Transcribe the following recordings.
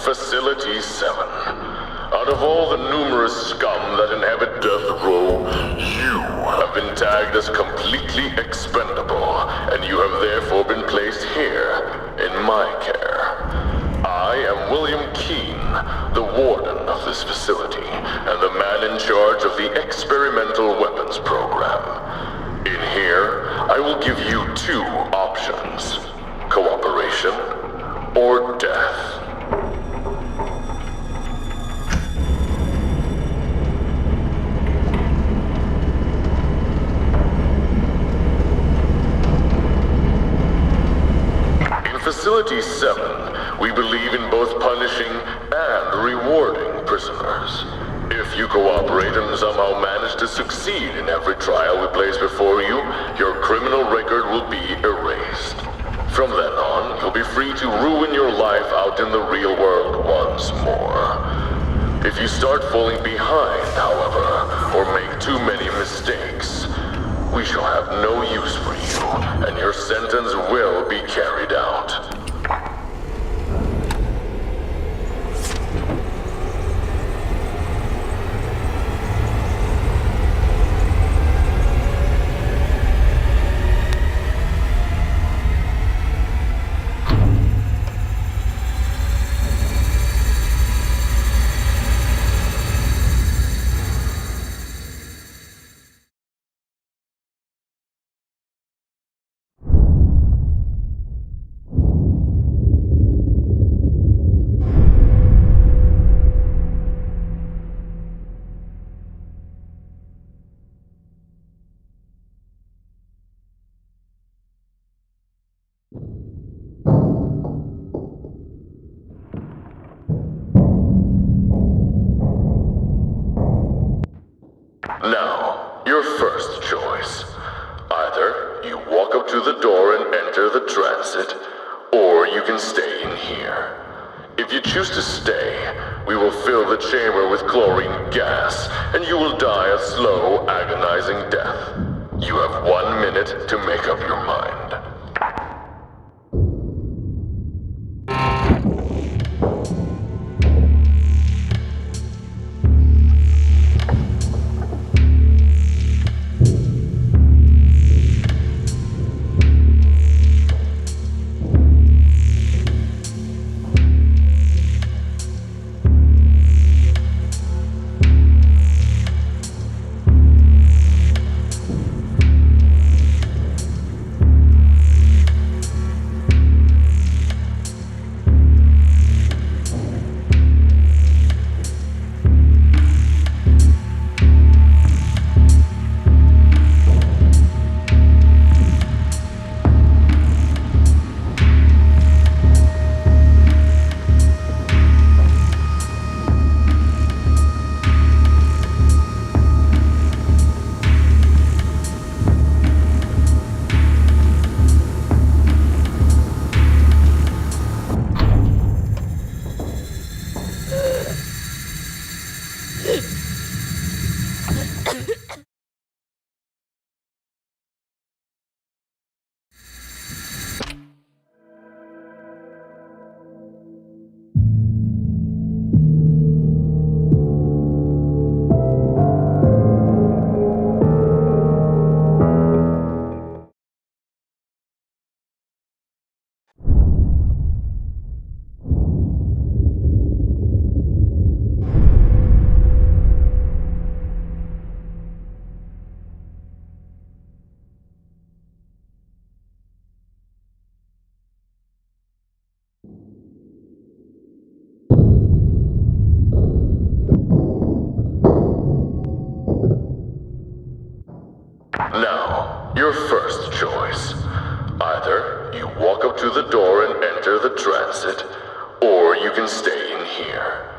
Facility 7. Out of all the numerous scum that inhabit Death Row, you have been tagged as completely expendable, and you have therefore been placed here, in my care. I am William Keene, the warden of this facility, and the man in charge of the experimental weapons program. In here, I will give you two options: cooperation or death. Facility 7, we believe in both punishing and rewarding prisoners. If you cooperate and somehow manage to succeed in every trial we place before you, your criminal record will be erased. From then on, you'll be free to ruin your life out in the real world once more. If you start falling behind, however, or make too many mistakes, we shall have no use for you, and your sentence will be carried out. Now, your first choice. Either you walk up to the door and enter the transit, or you can stay in here. If you choose to stay, we will fill the chamber with chlorine gas, and you will die a slow, agonizing death. You have 1 minute to make up your mind. Now, your first choice. Either you walk up to the door and enter the transit, or you can stay in here.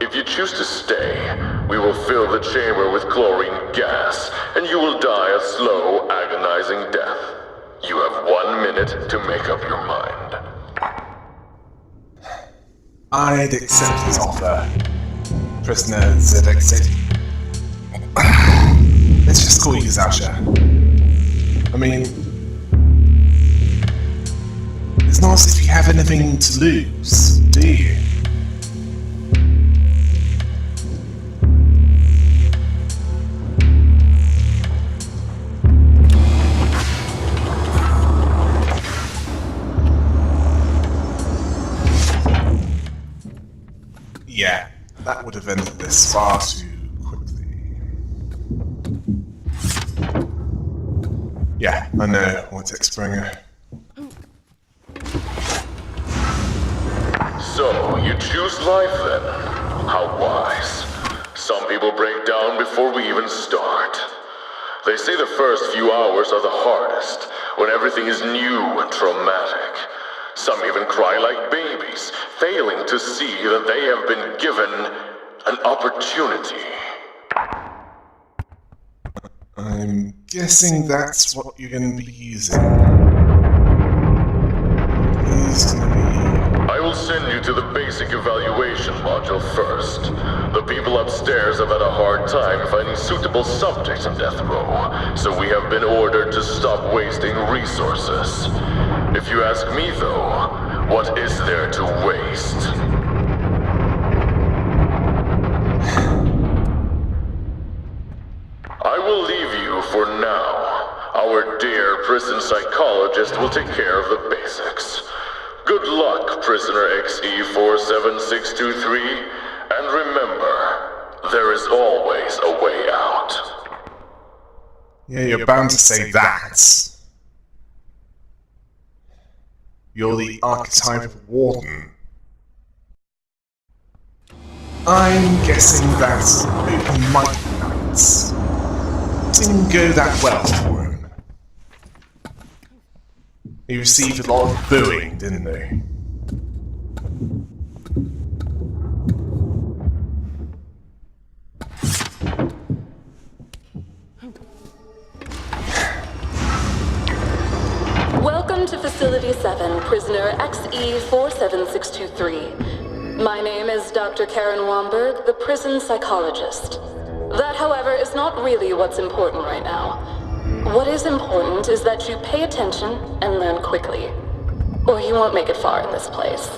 If you choose to stay, we will fill the chamber with chlorine gas, and you will die a slow, agonizing death. You have 1 minute to make up your mind. I'd accept his offer, prisoner ZX. Let's just call you Zasha. I mean, it's not as if you have anything to lose, do you? Yeah, that would have ended this far too quickly. Yeah, I know what's Springer. So, you choose life then? How wise. Some people break down before we even start. They say the first few hours are the hardest, when everything is new and traumatic. Some even cry like babies, failing to see that they have been given an opportunity. I'm guessing that's what you're going to be using. He's going to be... I will send you to the basic evaluation module first. The people upstairs have had a hard time finding suitable subjects in death row, so we have been ordered to stop wasting resources. If you ask me though, what is there to waste? I will leave you for now. Our dear prison psychologist will take care of the basics. Good luck, prisoner XE-47623, and remember, there is always a way out. Yeah, you're bound to say that. You're the archetype warden. I'm guessing that open mic nights didn't go that well for him. He received a lot of booing, didn't he? Welcome to Facility 7, prisoner XE-47623. My name is Dr. Karen Womberg, the prison psychologist. That, however, is not really what's important right now. What is important is that you pay attention and learn quickly, or you won't make it far in this place.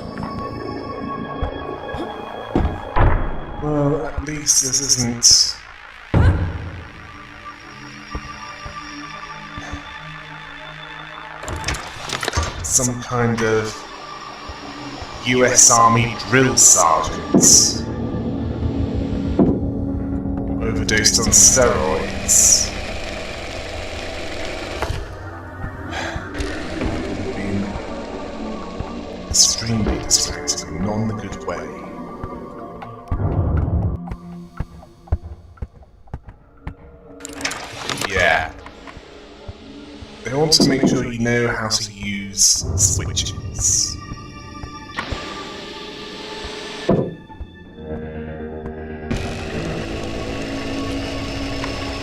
Well, at least this isn't... some kind of US Army drill sergeants overdosed on steroids. Been extremely distracting, not in a good way. Yeah. They want to make sure you know how to use switches.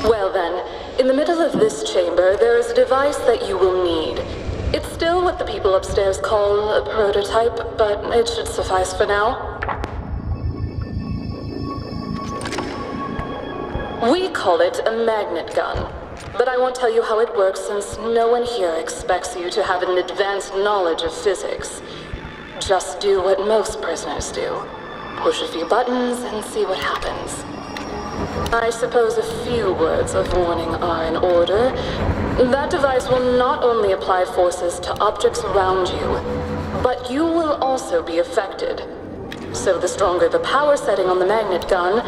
Well then, in the middle of this chamber, there is a device that you will need. It's still what the people upstairs call a prototype, but it should suffice for now. We call it a magnet gun. But I won't tell you how it works since no one here expects you to have an advanced knowledge of physics. Just do what most prisoners do. Push a few buttons and see what happens. I suppose a few words of warning are in order. That device will not only apply forces to objects around you, but you will also be affected. So the stronger the power setting on the magnet gun,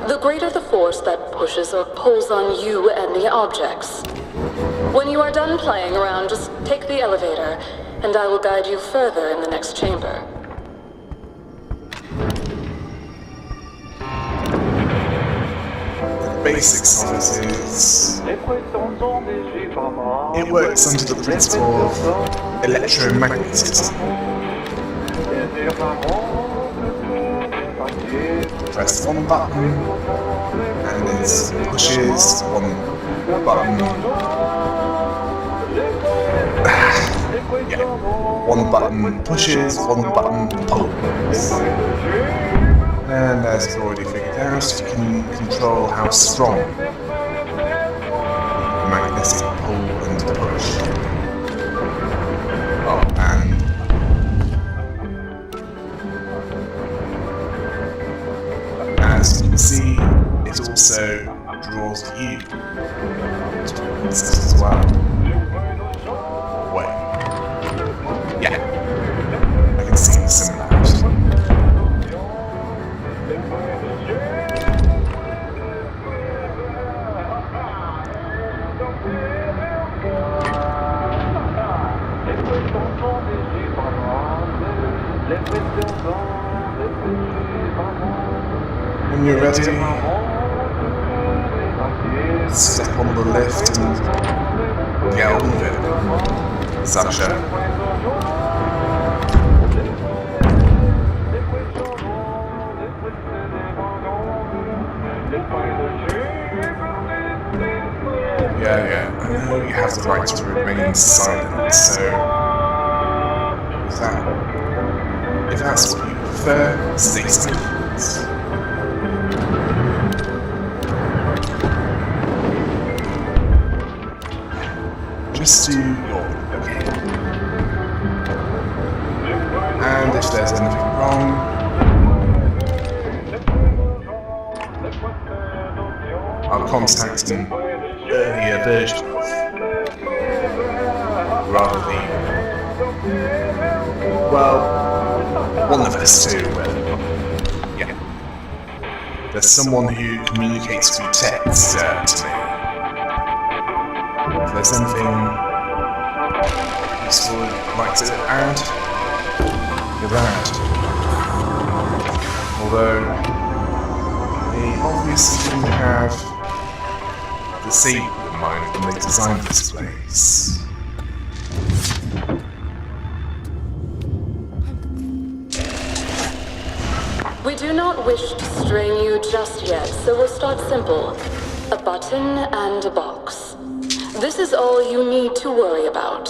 the greater the force that pushes or pulls on you and the objects. When you are done playing around, just take the elevator, and I will guide you further in the next chamber. The basics of it is... it works under the principle of electromagnetism. Press one button, and it pushes one button. Yeah, one button pushes, one button pulls. And as you've already figured out, you can control how strong the magnetic pull and push. Oh, and as you can see, it also draws you towards it as well. Wait. Yeah. I can see the similarity. When you're ready, step on the lift and get on with it, Sasha. Yeah, I know you have the right to remain silent, so if that's what you prefer, stay silent. Just do your okay. And if there's anything wrong, I'll contact an earlier version of rather than, well, one of us two. Yeah. There's someone who communicates through text to me. If there's anything useful you'd like to add, you're around. Although they obviously didn't have the same in mind when they designed this place. We do not wish to strain you just yet, so we'll start simple. A button and a box. This is all you need to worry about.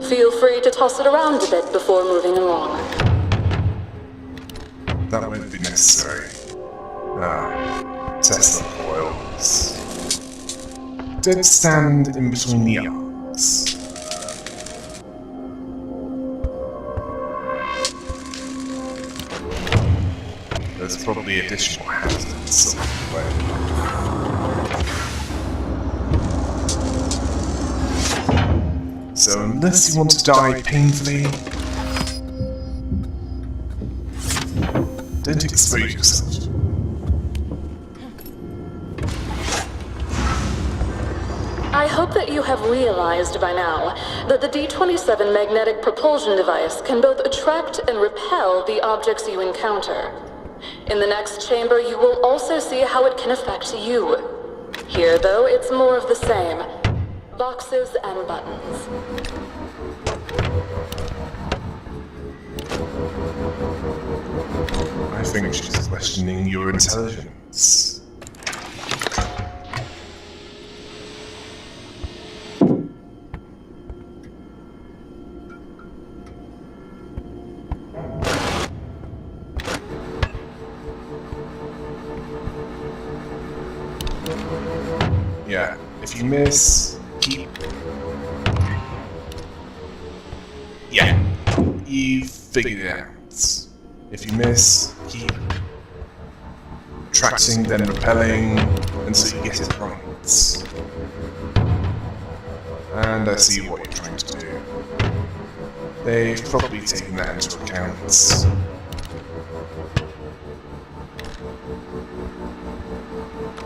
Feel free to toss it around a bit before moving along. That won't be necessary. Tesla coils. Don't stand in between the arms. There's probably additional hazards along the way. So unless you want to die painfully, don't expose yourself. I hope that you have realized by now that the D-27 magnetic propulsion device can both attract and repel the objects you encounter. In the next chamber, you will also see how it can affect you. Here, though, it's more of the same. Boxes and buttons. I think she's questioning your intelligence. Yeah, if you miss, keep... Yeah, you figured it out. If you miss, keep attracting, then repelling, until you get it right. And I see what you're trying to do. They've probably taken that into account.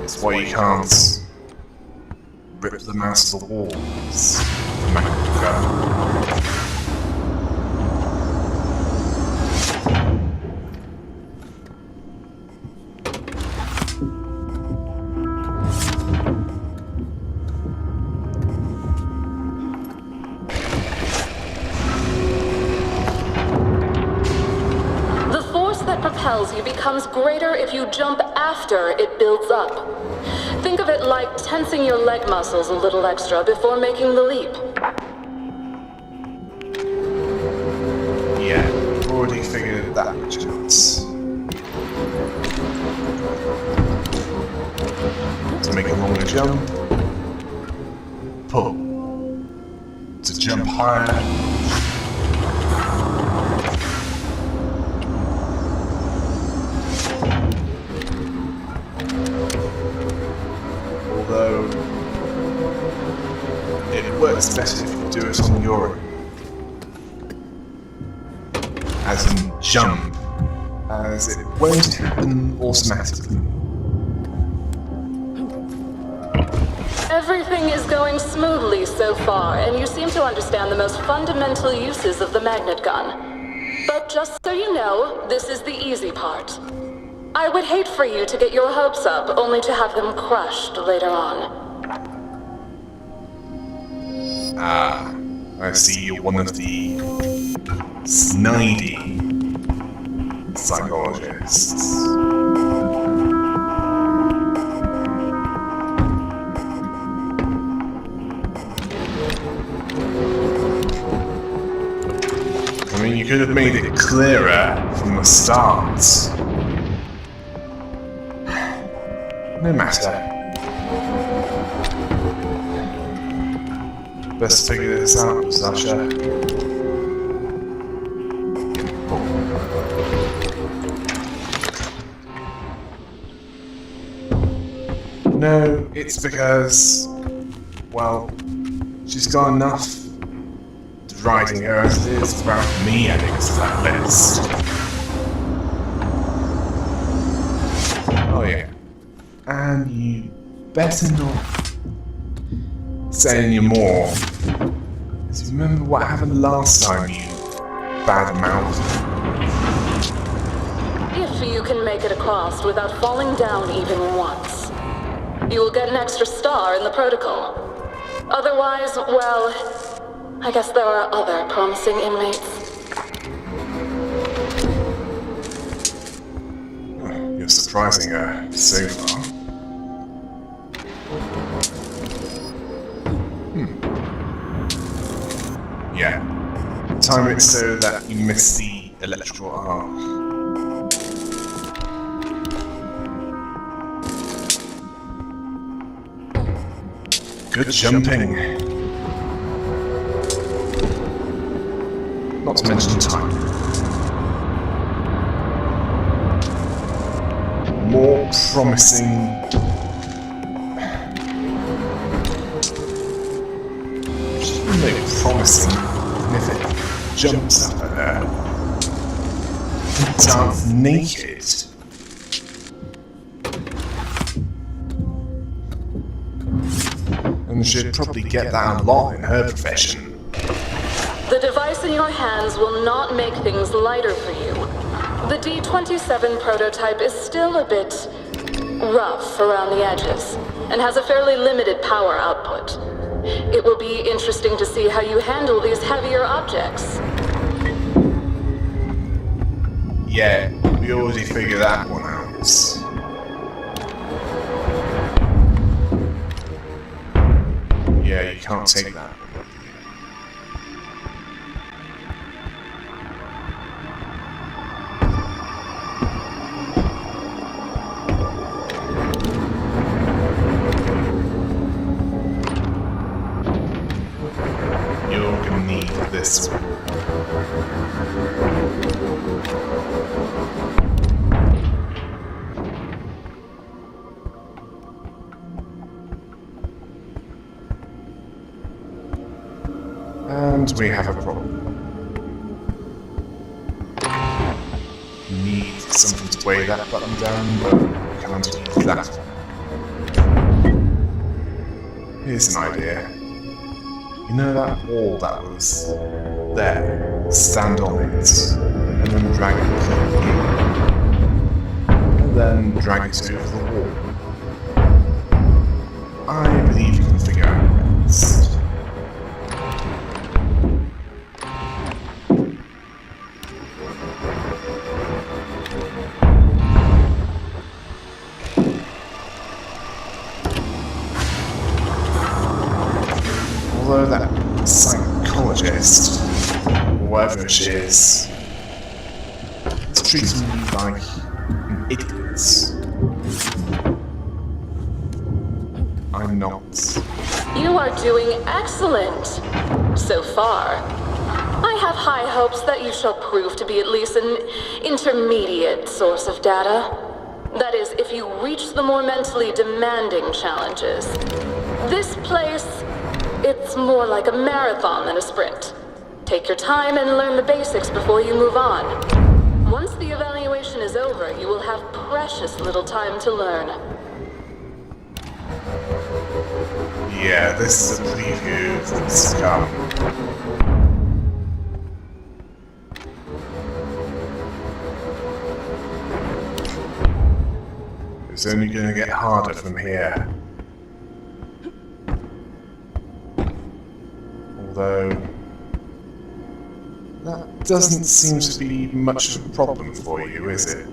It's why you can't rip them out of the walls with a magnet gun. The force that propels you becomes greater if you jump after it builds up. Think of it like tensing your leg muscles a little extra before making the leap. Yeah, I've already figured that much out. To make a longer jump, pull. To jump higher, although it works better if you do it on your own. As in jump, as it won't happen automatically. Everything is going smoothly so far, and you seem to understand the most fundamental uses of the magnet gun. But just so you know, this is the easy part. I would hate for you to get your hopes up, only to have them crushed later on. Ah, I see you're one of the snidey psychologists. I mean, you could have made it clearer from the start. No matter. Best figure this out, Sasha. No, it's because, well, she's got enough riding her as it is without me adding to that list. Oh yeah. And you better not say any more. Because you remember what happened last time you bad-mouthed. If you can make it across without falling down even once, you will get an extra star in the protocol. Otherwise, well, I guess there are other promising inmates. You're surprising her so far. Yeah. Time it so that you miss the electrical arc. Good jumping. Not to mention time. More promising. No promising if it jumps up at her and dance naked. And she'd probably get that a lot in her profession. The device in your hands will not make things lighter for you. The D-27 prototype is still a bit rough around the edges, and has a fairly limited power output. It will be interesting to see how you handle these heavier objects. Yeah, we already figured that one out. Yeah, you can't take that. You're gonna need this one. And we have a problem. We need something to weigh that button down, but we can't use that. Here's an idea. You know that wall that was there? Stand on it, and then drag it completely. And then drag it over the wall. I believe you can figure out the rest. Although that psychologist, whoever she is treating me like an idiot. I'm not. You are doing excellent so far. I have high hopes that you shall prove to be at least an intermediate source of data. That is, if you reach the more mentally demanding challenges. This place, it's more like a marathon than a sprint. Take your time and learn the basics before you move on. Once the evaluation is over, you will have precious little time to learn. Yeah, this is a preview of what's to come. It's only going to get harder from here. Although, that doesn't seem to be much of a problem for you, is it?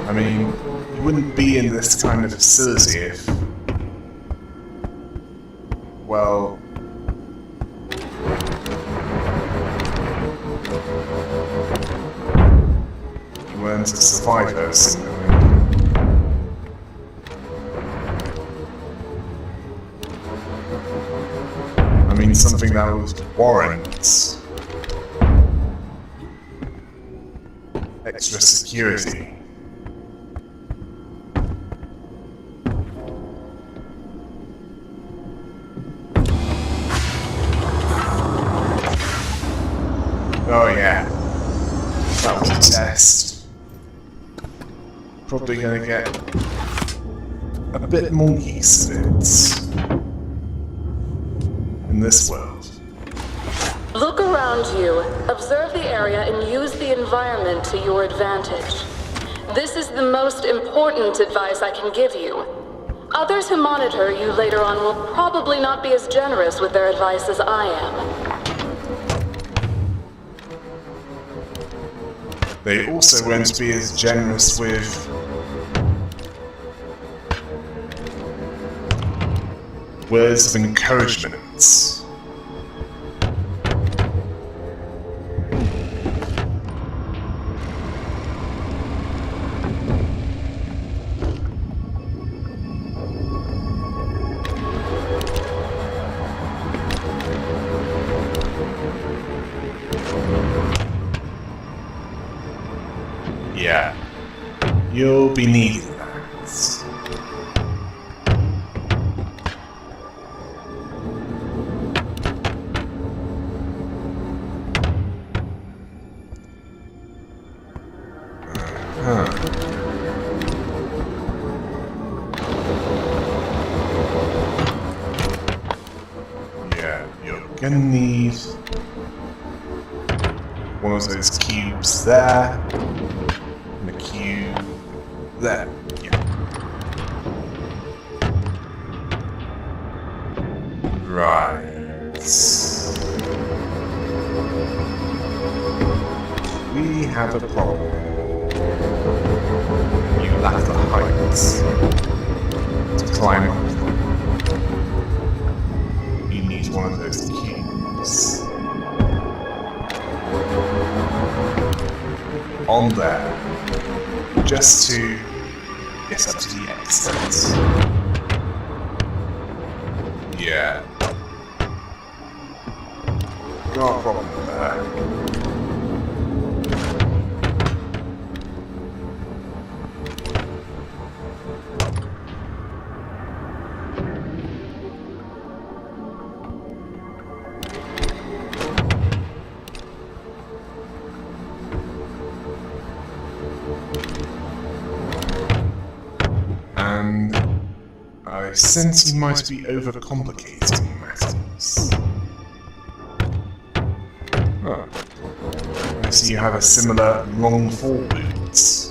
I mean, you wouldn't be in this kind of facility if, well, you weren't a survivor, so I mean, something that would warrant extra security. Oh yeah, that was a test. Probably gonna get a bit more use of it in this world. Look around you, observe the area, and use the environment to your advantage. This is the most important advice I can give you. Others who monitor you later on will probably not be as generous with their advice as I am. They also won't be as generous with words of encouragement. Yeah, you'll be needing that. Yeah, you're gonna need one of those cubes there. Cube there. Yeah. Right. We have a problem. You lack the heights to climb up. You need one of those cubes. On there. Just to get up to the exit. Yeah. Got a problem there. And I sense you might be overcomplicating matters. Oh. I see you have a similar long fall boots.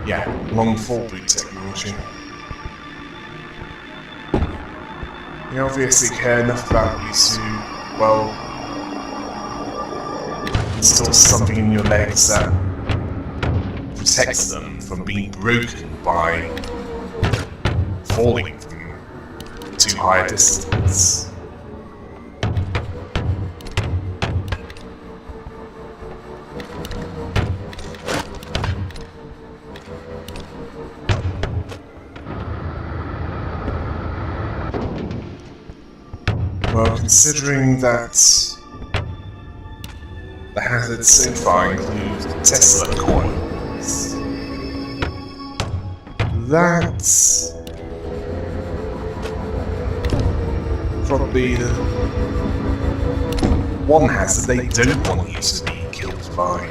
Yeah, long fall boot technology. You obviously care enough about you to, well, install something in your legs that protects them from being broken by falling from too high a distance. Well, considering that the hazards so far include Tesla coils, that's probably the one has that they don't want you to be killed by.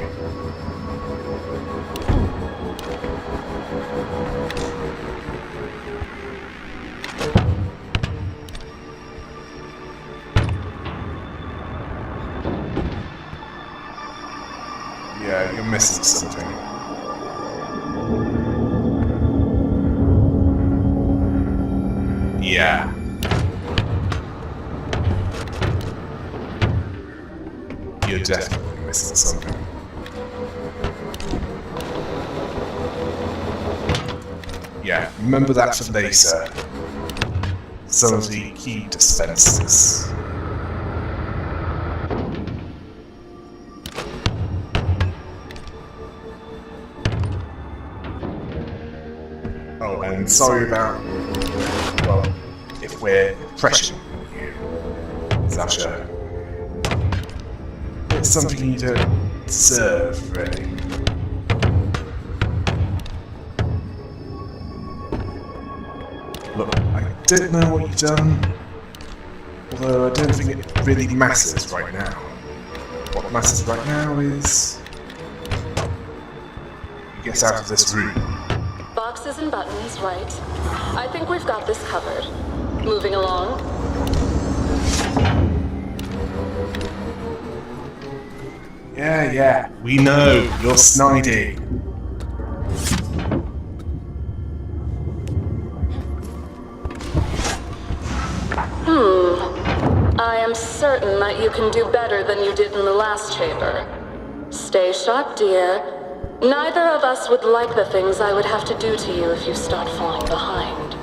Yeah, you're missing something. Yeah. You're definitely missing something. Yeah, remember that for later. Some of the key dispensers. Oh, and sorry about, well, if we're pressuring you, Sasha. It's something you don't deserve, really. Look, I don't know what you've done, although I don't think it really matters right now. What matters right now is you get out of this room. Boxes and buttons, right. I think we've got this covered. Moving along. Yeah, we know, you're snidey. I am certain that you can do better than you did in the last chamber. Stay sharp, dear. Neither of us would like the things I would have to do to you if you start falling behind.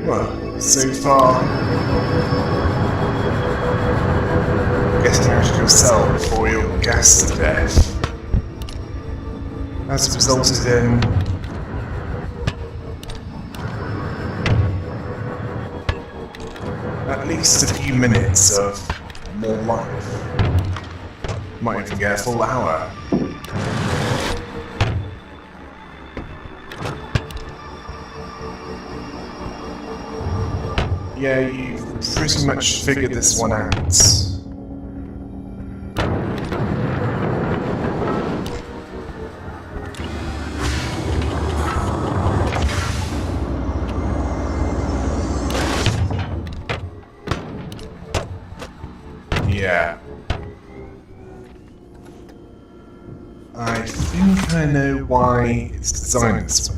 Well, so far, getting out of your cell before you're gassed to death has resulted in at least a few minutes of more life. Might even get a full hour. Yeah, you've pretty much figured this one out. Yeah. I think I know why it's designed this way.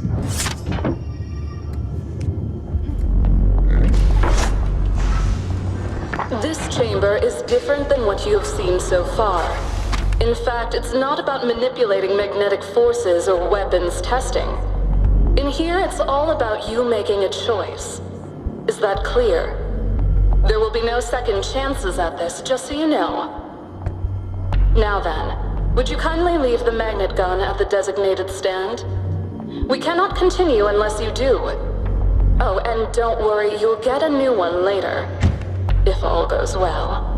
This chamber is different than what you have seen so far. In fact, it's not about manipulating magnetic forces or weapons testing. In here, it's all about you making a choice. Is that clear? There will be no second chances at this, just so you know. Now then, would you kindly leave the magnet gun at the designated stand? We cannot continue unless you do. Oh, and don't worry, you'll get a new one later. If all goes well.